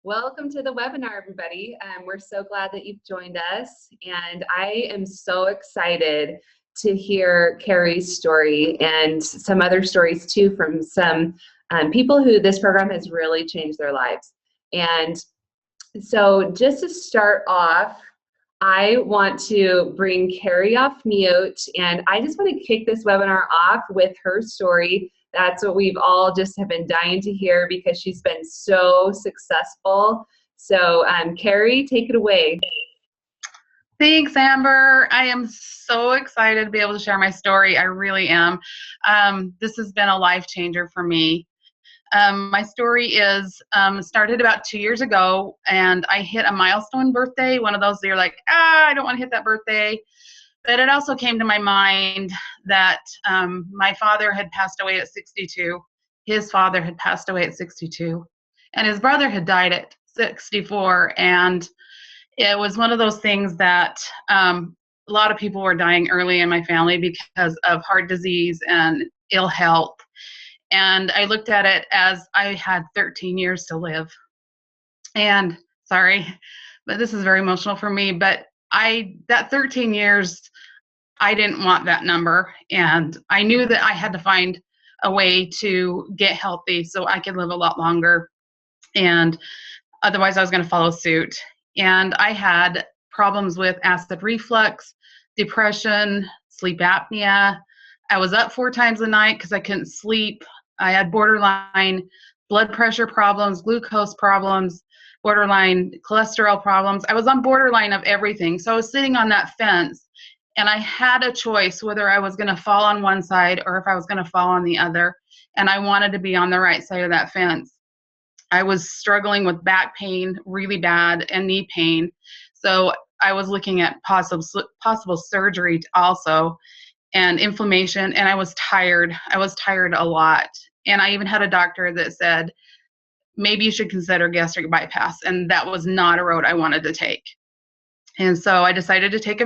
Welcome to the webinar, everybody. We're so glad that you've joined us, and I am so excited to hear Karie's story and some other stories too from some people who this program has really changed their lives. And so just to start off, I want to bring Karie off mute, and I just want to kick this webinar off with her story. That's what we've all just have been dying to hear because she's been so successful. So Karie, take it away. Thanks, Amber. I am so excited to be able to share my story. I really am. This has been a life changer for me. My story is started about 2 years ago, and I hit a milestone birthday, one of those that you're like, I don't want to hit that birthday. But it also came to my mind that my father had passed away at 62. His father had passed away at 62, and his brother had died at 64. And it was one of those things that a lot of people were dying early in my family because of heart disease and ill health. And I looked at it as I had 13 years to live. And sorry, but this is very emotional for me, but that 13 years, I didn't want that number. And I knew that I had to find a way to get healthy so I could live a lot longer. And otherwise I was going to follow suit. And I had problems with acid reflux, depression, sleep apnea. I was up 4 times a night because I couldn't sleep. I had borderline blood pressure problems, glucose problems, borderline cholesterol problems. I was on borderline of everything. So I was sitting on that fence, and I had a choice whether I was going to fall on one side or if I was going to fall on the other. And I wanted to be on the right side of that fence. I was struggling with back pain really bad and knee pain. So I was looking at possible surgery also, and inflammation, and I was tired. I was tired a lot. And I even had a doctor that said, maybe you should consider gastric bypass. And that was not a road I wanted to take. And so I decided to take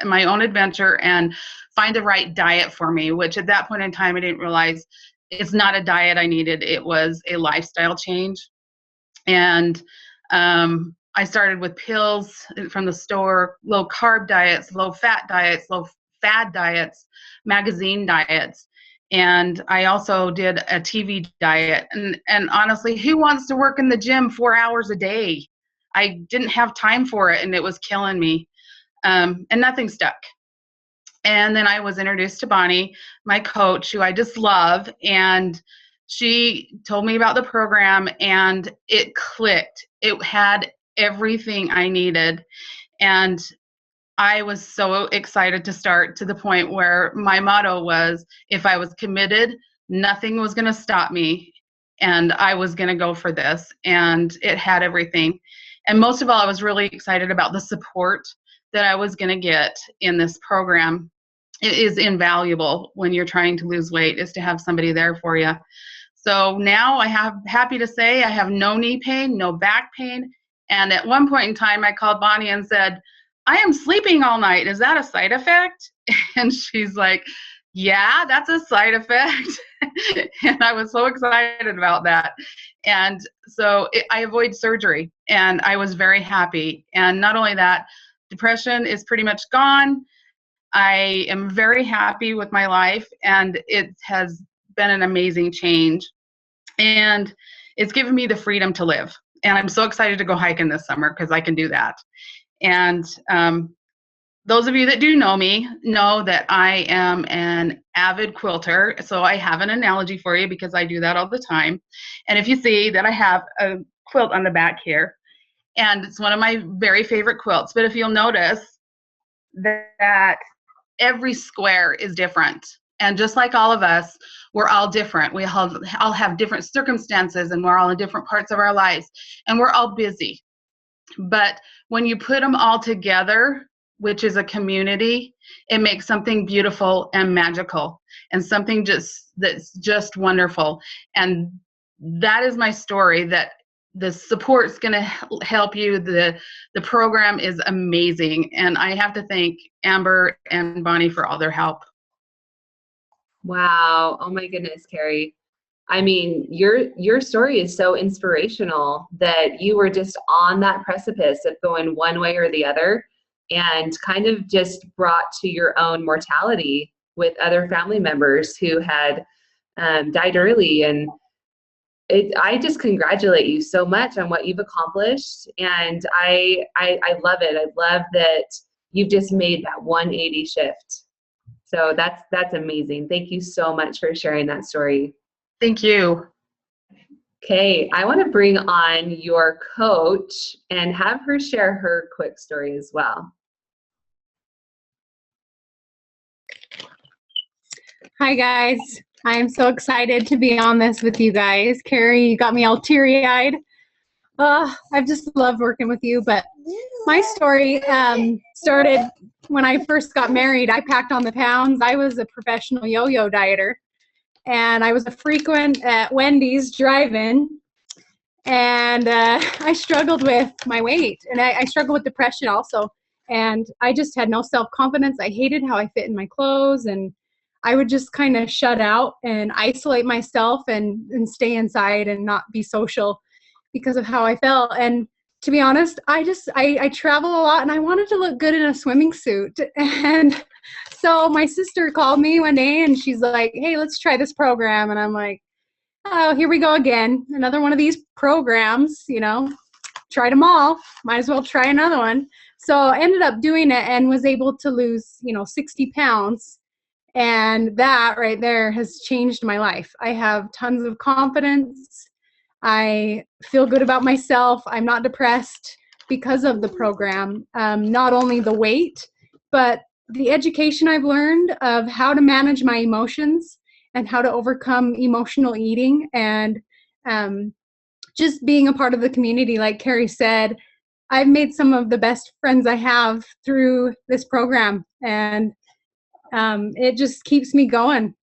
my own adventure and find the right diet for me, which at that point in time, I didn't realize it's not a diet I needed. It was a lifestyle change. And I started with pills from the store, low carb diets, low fat diets, low fad diets, magazine diets. And I also did a TV diet. And honestly, who wants to work in the gym 4 hours a day? I didn't have time for it, and it was killing me. And nothing stuck. And then I was introduced to Bonnie, my coach, who I just love. And she told me about the program, and it clicked. It had everything I needed. And I was so excited to start, to the point where my motto was, if I was committed, nothing was going to stop me. And I was going to go for this. And it had everything. And most of all, I was really excited about the support that I was going to get in this program. It is invaluable when you're trying to lose weight, is to have somebody there for you. So now happy to say I have no knee pain, no back pain. And at one point in time, I called Bonnie and said, I am sleeping all night. Is that a side effect? And she's like, yeah, that's a side effect. And I was so excited about that. And so I avoid surgery, and I was very happy. And not only that, depression is pretty much gone. I am very happy with my life, and it has been an amazing change. And it's given me the freedom to live. And I'm so excited to go hiking this summer because I can do that. And those of you that do know me know that I am an avid quilter. So I have an analogy for you because I do that all the time. And if you see that I have a quilt on the back here, and it's one of my very favorite quilts. But if you'll notice that every square is different. And just like all of us, we're all different. We all have different circumstances, and we're all in different parts of our lives, and we're all busy. But when you put them all together, which is a community, it makes something beautiful and magical, and something that's just wonderful. And that is my story, that the support's going to help you. The program is amazing. And I have to thank Amber and Bonnie for all their help. Wow. Oh my goodness, Karie. I mean, your story is so inspirational that you were just on that precipice of going one way or the other and kind of just brought to your own mortality with other family members who had died early. And I just congratulate you so much on what you've accomplished. And I love it. I love that you've just made that 180 shift. So that's amazing. Thank you so much for sharing that story. Thank you. Okay, I want to bring on your coach and have her share her quick story as well. Hi guys, I am so excited to be on this with you guys. Karie, you got me all teary-eyed. I've just loved working with you, but my story started when I first got married. I packed on the pounds. I was a professional yo-yo dieter, and I was a frequent at Wendy's drive-in, and I struggled with my weight, and I struggled with depression also, and I just had no self-confidence. I hated how I fit in my clothes, and I would just kind of shut out and isolate myself and stay inside and not be social because of how I felt. And to be honest, I travel a lot and I wanted to look good in a swimming suit. And so my sister called me one day and she's like, hey, let's try this program. And I'm like, oh, here we go again. Another one of these programs, tried them all. Might as well try another one. So I ended up doing it and was able to lose, 60 pounds. And that right there has changed my life. I have tons of confidence. I feel good about myself. I'm not depressed because of the program. Not only the weight, but the education I've learned of how to manage my emotions and how to overcome emotional eating, and just being a part of the community. Like Karie said, I've made some of the best friends I have through this program, and it just keeps me going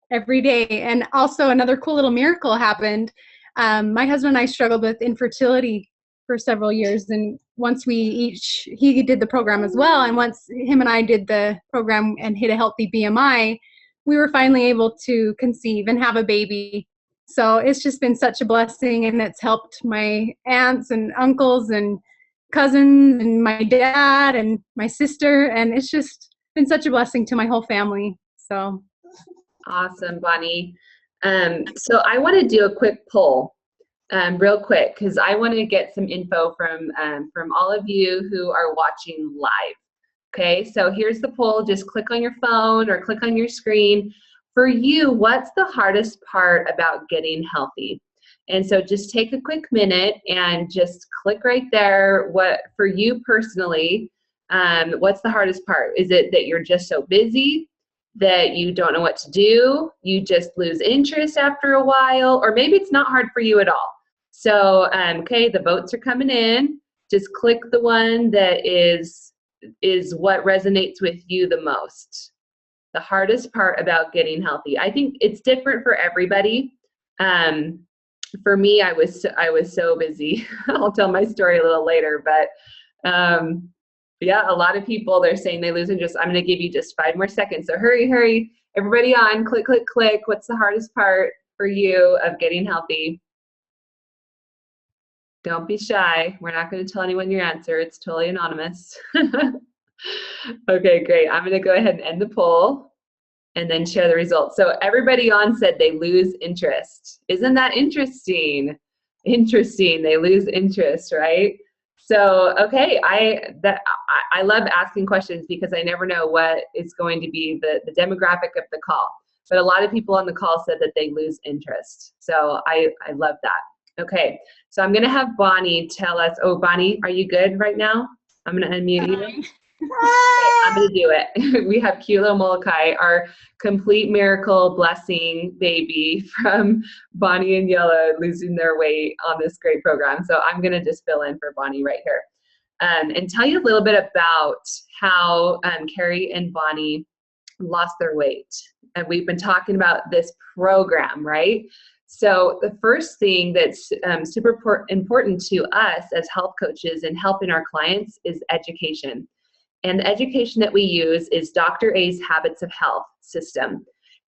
every day. And also another cool little miracle happened. My husband and I struggled with infertility for several years, and once he did the program as well, and once him and I did the program and hit a healthy BMI, we were finally able to conceive and have a baby. So it's just been such a blessing, and it's helped my aunts and uncles and cousins and my dad and my sister, and it's just been such a blessing to my whole family. So Awesome, Bonnie. So I want to do a quick poll, real quick, because I want to get some info from all of you who are watching live. Okay, so here's the poll. Just click on your phone or click on your screen. For you, what's the hardest part about getting healthy? And so just take a quick minute and just click right there. What for you personally, what's the hardest part? Is it that you're just so busy that you don't know what to do? You just lose interest after a while? Or maybe it's not hard for you at all. So, okay, the votes are coming in. Just click the one that is what resonates with you the most. The hardest part about getting healthy. I think it's different for everybody. For me, I was so busy. I'll tell my story a little later, but yeah, a lot of people, they're saying they lose interest. I'm going to give you just 5 more seconds. So hurry, everybody on, click, click, click. What's the hardest part for you of getting healthy? Don't be shy. We're not going to tell anyone your answer. It's totally anonymous. Okay, great. I'm going to go ahead and end the poll and then share the results. So everybody on said they lose interest. Isn't that interesting? Interesting. They lose interest, right? So, okay, I love asking questions because I never know what is going to be the demographic of the call. But a lot of people on the call said that they lose interest. So I love that. Okay, so I'm going to have Bonnie tell us. Oh, Bonnie, are you good right now? I'm going to unmute you. Okay, I'm going to do it. We have cute little Molokai, our complete miracle blessing baby from Bonnie and Yella losing their weight on this great program. So I'm going to just fill in for Bonnie right here and tell you a little bit about how Karie and Bonnie lost their weight. And we've been talking about this program, right? So the first thing that's super important to us as health coaches and helping our clients is education. And the education that we use is Dr. A's Habits of Health system.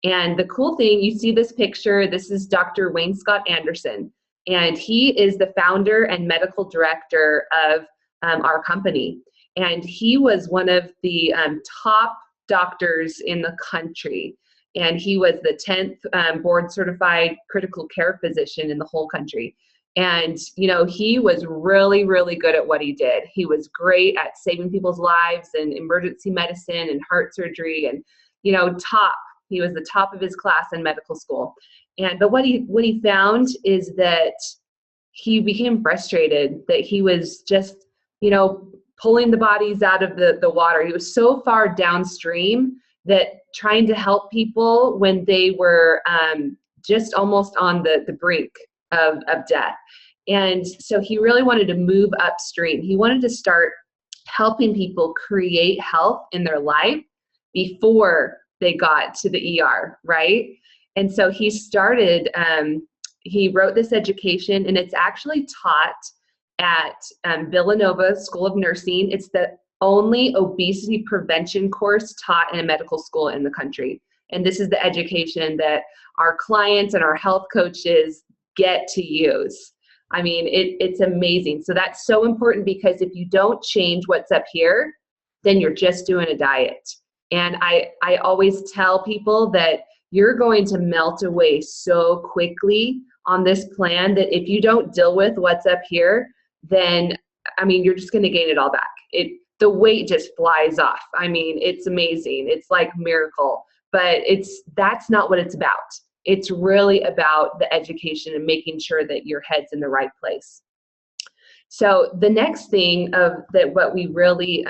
And the cool thing, you see this picture, this is Dr. Wayne Scott Anderson, and he is the founder and medical director of our company. And he was one of the top doctors in the country. And he was the 10th board certified critical care physician in the whole country. And, you know, he was really, really good at what he did. He was great at saving people's lives and emergency medicine and heart surgery and, you know, top. He was the top of his class in medical school. But what he found is that he became frustrated that he was just, you know, pulling the bodies out of the water. He was so far downstream that trying to help people when they were just almost on the brink of death. And so he really wanted to move upstream. He wanted to start helping people create health in their life before they got to the ER, right? And so he started, he wrote this education, and it's actually taught at Villanova School of Nursing. It's the only obesity prevention course taught in a medical school in the country. And this is the education that our clients and our health coaches get to use. I mean, it's amazing. So that's so important, because if you don't change what's up here, then you're just doing a diet. And I always tell people that you're going to melt away so quickly on this plan that if you don't deal with what's up here, then, I mean, you're just going to gain it all back. The weight just flies off. I mean, it's amazing. It's like miracle, but that's not what it's about. It's really about the education and making sure that your head's in the right place. So the next thing that what we really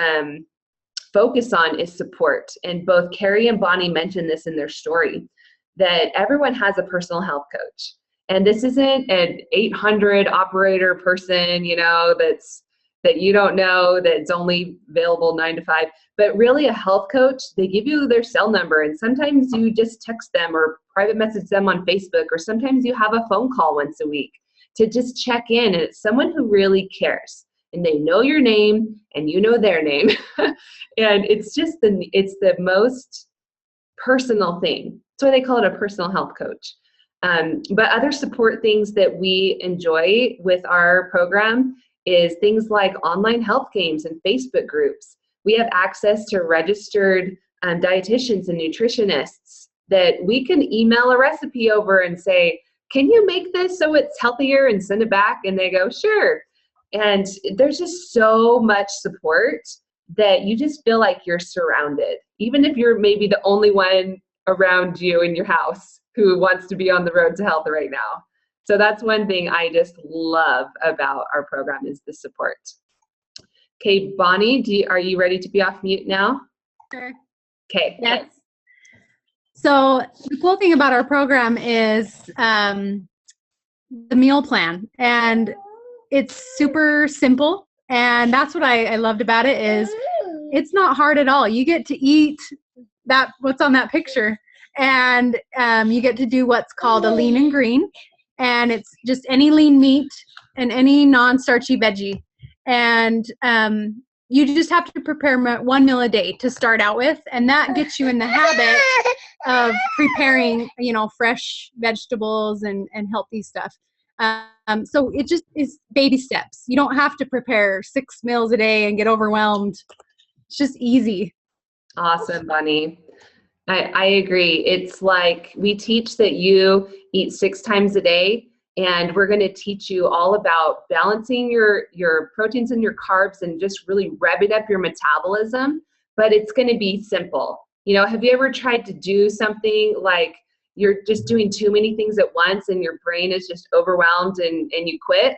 focus on is support. And both Karie and Bonnie mentioned this in their story, that everyone has a personal health coach. And this isn't an 800 operator person, you know, that you don't know, that's only available 9 to 5, but really a health coach, they give you their cell number, and sometimes you just text them or private message them on Facebook, or sometimes you have a phone call once a week to just check in, and it's someone who really cares, and they know your name and you know their name. And it's just the most personal thing. That's why they call it a personal health coach. But other support things that we enjoy with our program is things like online health games and Facebook groups. We have access to registered dietitians and nutritionists that we can email a recipe over and say, can you make this so it's healthier, and send it back? And they go, sure. And there's just so much support that you just feel like you're surrounded, even if you're maybe the only one around you in your house who wants to be on the road to health right now. So that's one thing I just love about our program, is the support. Okay, Bonnie, are you ready to be off mute now? Sure. Okay. Yes. So the cool thing about our program is the meal plan, and it's super simple. And that's what I loved about it, is it's not hard at all. You get to eat what's on that picture, and you get to do what's called a lean and green. And it's just any lean meat and any non-starchy veggie. And you just have to prepare one meal a day to start out with. And that gets you in the habit of preparing, you know, fresh vegetables and healthy stuff. So it just is baby steps. You don't have to prepare 6 meals a day and get overwhelmed. It's just easy. Awesome, Bonnie. I agree. It's like we teach that you eat 6 times a day, and we're going to teach you all about balancing your proteins and your carbs and just really revving up your metabolism, but it's going to be simple. You know, have you ever tried to do something like you're just doing too many things at once and your brain is just overwhelmed and you quit?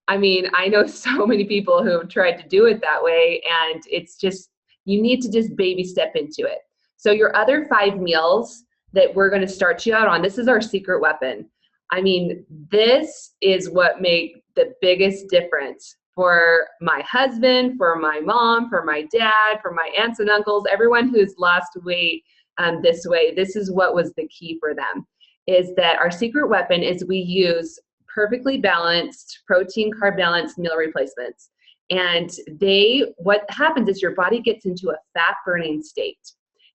I mean, I know so many people who have tried to do it that way, and it's just, you need to just baby step into it. So your other 5 meals that we're going to start you out on, this is our secret weapon. I mean, this is what made the biggest difference for my husband, for my mom, for my dad, for my aunts and uncles, everyone who's lost weight this way. This is what was the key for them, is that our secret weapon is we use perfectly balanced protein, carb balanced meal replacements. And what happens is your body gets into a fat burning state.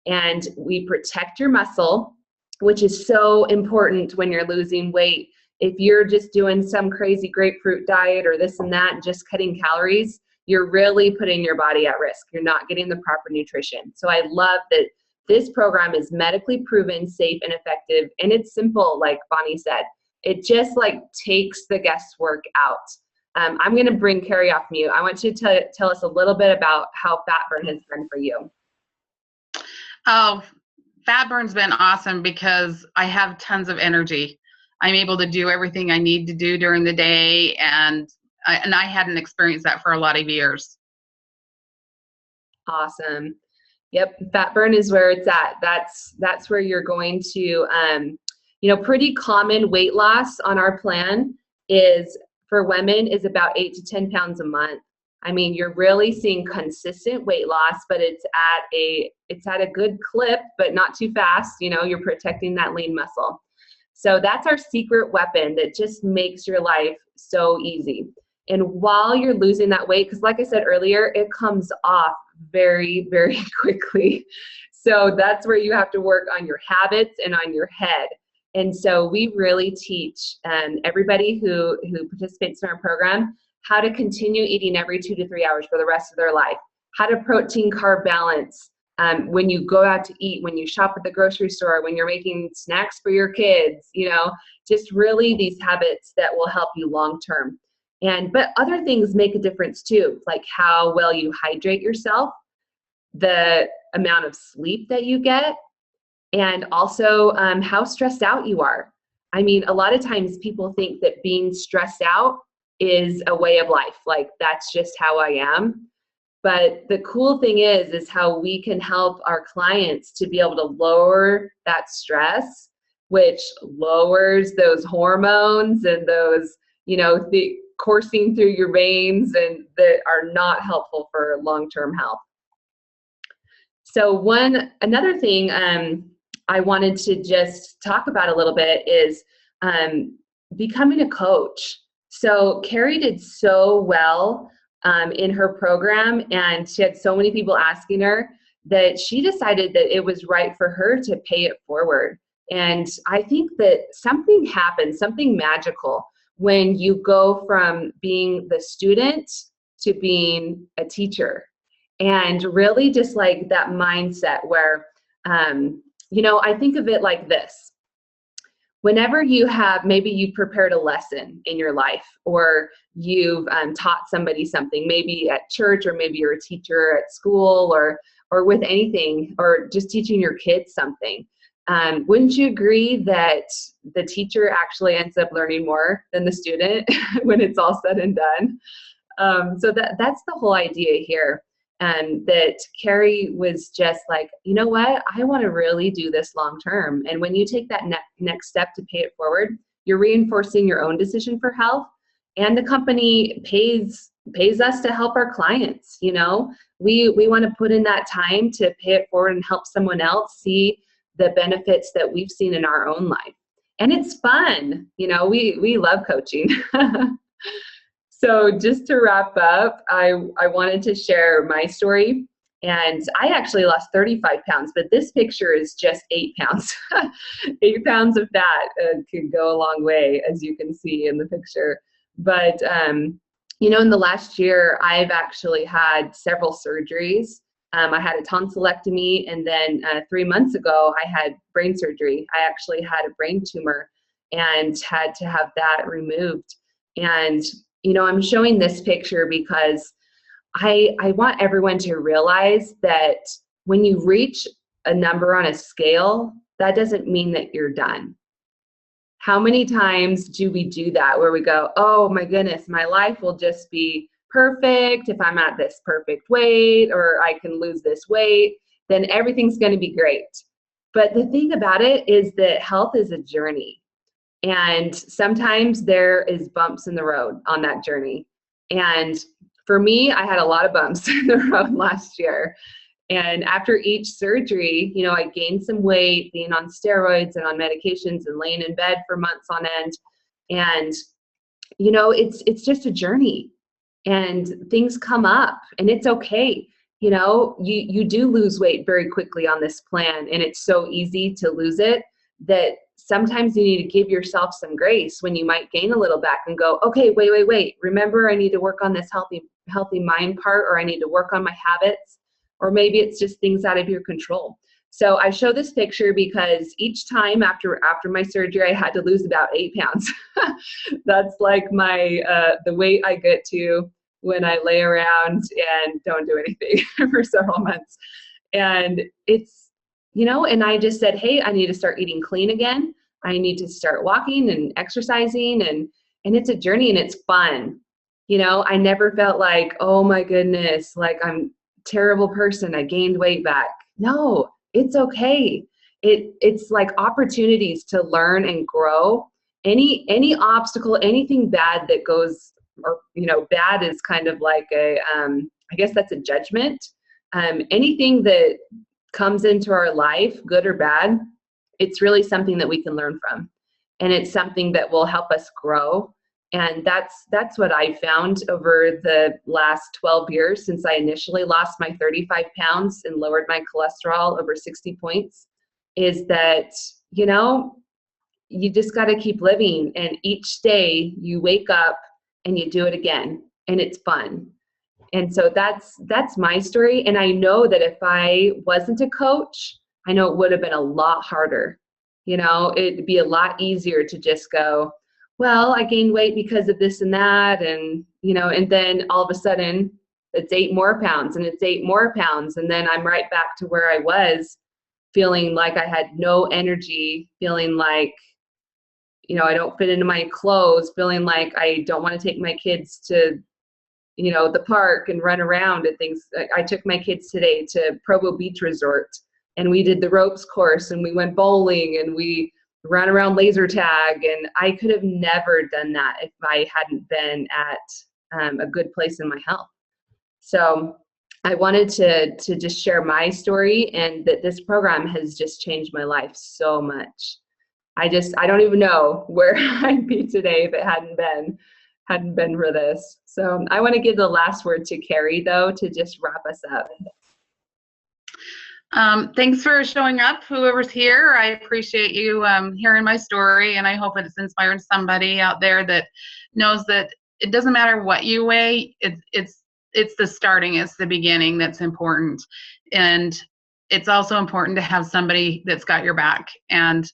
And we protect your muscle, which is so important when you're losing weight. If you're just doing some crazy grapefruit diet or this and that, and just cutting calories, you're really putting your body at risk. You're not getting the proper nutrition. So I love that this program is medically proven, safe, and effective. And it's simple, like Bonnie said. It just like takes the guesswork out. I'm going to bring Karie off mute. I want you to tell us a little bit about how fat burn has been for you. Oh, fat burn's been awesome because I have tons of energy. I'm able to do everything I need to do during the day, and I hadn't experienced that for a lot of years. Awesome. Yep, fat burn is where it's at. That's where you're going to, you know, pretty common weight loss on our plan is for women is about 8 to 10 pounds a month. I mean, you're really seeing consistent weight loss, but it's at a good clip, but not too fast. You know, you're protecting that lean muscle. So that's our secret weapon that just makes your life so easy. And while you're losing that weight, because like I said earlier, it comes off very, very quickly. So that's where you have to work on your habits and on your head. And so we really teach everybody who participates in our program how to continue eating every 2 to 3 hours for the rest of their life, how to protein carb balance when you go out to eat, when you shop at the grocery store, when you're making snacks for your kids, you know, just really these habits that will help you long term. But other things make a difference too, like how well you hydrate yourself, the amount of sleep that you get, and also how stressed out you are. I mean, a lot of times people think that being stressed out is a way of life, like that's just how I am. But the cool thing is how we can help our clients to be able to lower that stress, which lowers those hormones and those, you know, the coursing through your veins and that are not helpful for long-term health. So another thing I wanted to just talk about a little bit is becoming a coach. So Karie did so well in her program, and she had so many people asking her that she decided that it was right for her to pay it forward. And I think that something happens, something magical, when you go from being the student to being a teacher. And really just like that mindset where, you know, I think of it like this. Whenever maybe you've prepared a lesson in your life, or you've taught somebody something, maybe at church, or maybe you're a teacher at school, or with anything, or just teaching your kids something. Wouldn't you agree that the teacher actually ends up learning more than the student when it's all said and done? So that's the whole idea here. And that Karie was just like, you know what, I want to really do this long term. And when you take that next step to pay it forward, you're reinforcing your own decision for health, and the company pays us to help our clients. You know, we want to put in that time to pay it forward and help someone else see the benefits that we've seen in our own life. And it's fun. You know, we love coaching. So just to wrap up, I wanted to share my story. And I actually lost 35 pounds, but this picture is just 8 pounds. 8 pounds of fat can go a long way, as you can see in the picture. But, you know, in the last year, I've actually had several surgeries. I had a tonsillectomy, and then 3 months ago, I had brain surgery. I actually had a brain tumor and had to have that removed. And you know, I'm showing this picture because I want everyone to realize that when you reach a number on a scale, that doesn't mean that you're done. How many times do we do that where we go, oh my goodness, my life will just be perfect if I'm at this perfect weight, or I can lose this weight, then everything's going to be great. But the thing about it is that health is a journey. And sometimes there is bumps in the road on that journey. And for me, I had a lot of bumps in the road last year. And after each surgery, you know, I gained some weight, being on steroids and on medications and laying in bed for months on end. And, you know, it's just a journey, and things come up, and it's okay. You know, you do lose weight very quickly on this plan, and it's so easy to lose it. that sometimes you need to give yourself some grace when you might gain a little back and go, okay, wait. Remember, I need to work on this healthy mind part, or I need to work on my habits, or maybe it's just things out of your control. So I show this picture because each time after my surgery, I had to lose about 8 pounds. That's like my the weight I get to when I lay around and don't do anything for several months. And it's, and I just said, hey, I need to start eating clean again. I need to start walking and exercising, and it's a journey and it's fun. I never felt like, oh my goodness, like I'm a terrible person, I gained weight back. No, it's okay. It's like opportunities to learn and grow. Any obstacle, anything bad that goes, or bad is kind of like I guess that's a judgment. Anything that comes into our life, good or bad, it's really something that we can learn from, and it's something that will help us grow. And that's what I found over the last 12 years since I initially lost my 35 pounds and lowered my cholesterol over 60 points, is that, you just got to keep living. And each day you wake up and you do it again, and it's fun. And so that's my story. And I know that if I wasn't a coach, I know it would have been a lot harder. It'd be a lot easier to just go, well, I gained weight because of this and that. And, and then all of a sudden it's 8 more pounds and it's 8 more pounds. And then I'm right back to where I was, feeling like I had no energy, feeling like, I don't fit into my clothes, feeling like I don't want to take my kids to, the park and run around and things. I took my kids today to Provo Beach Resort, and we did the ropes course, and we went bowling, and we ran around laser tag, and I could have never done that if I hadn't been at a good place in my health. So I wanted to just share my story, and that this program has just changed my life so much. I don't even know where I'd be today if it hadn't been for this. So I want to give the last word to Karie, though, to just wrap us up. Thanks for showing up, whoever's here. I appreciate you hearing my story, and I hope it's inspired somebody out there that knows that it doesn't matter what you weigh. It's the starting, it's the beginning that's important, and it's also important to have somebody that's got your back. And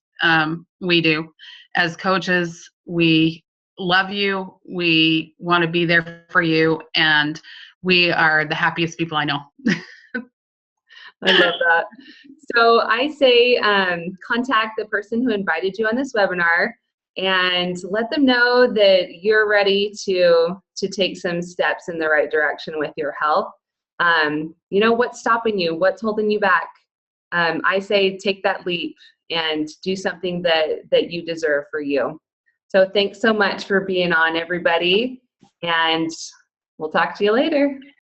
we do, as coaches. We love you. We want to be there for you, and we are the happiest people I know. I love that. So I say contact the person who invited you on this webinar and let them know that you're ready to take some steps in the right direction with your health. What's stopping you? What's holding you back? I say take that leap and do something that you deserve for you. So thanks so much for being on, everybody, and we'll talk to you later.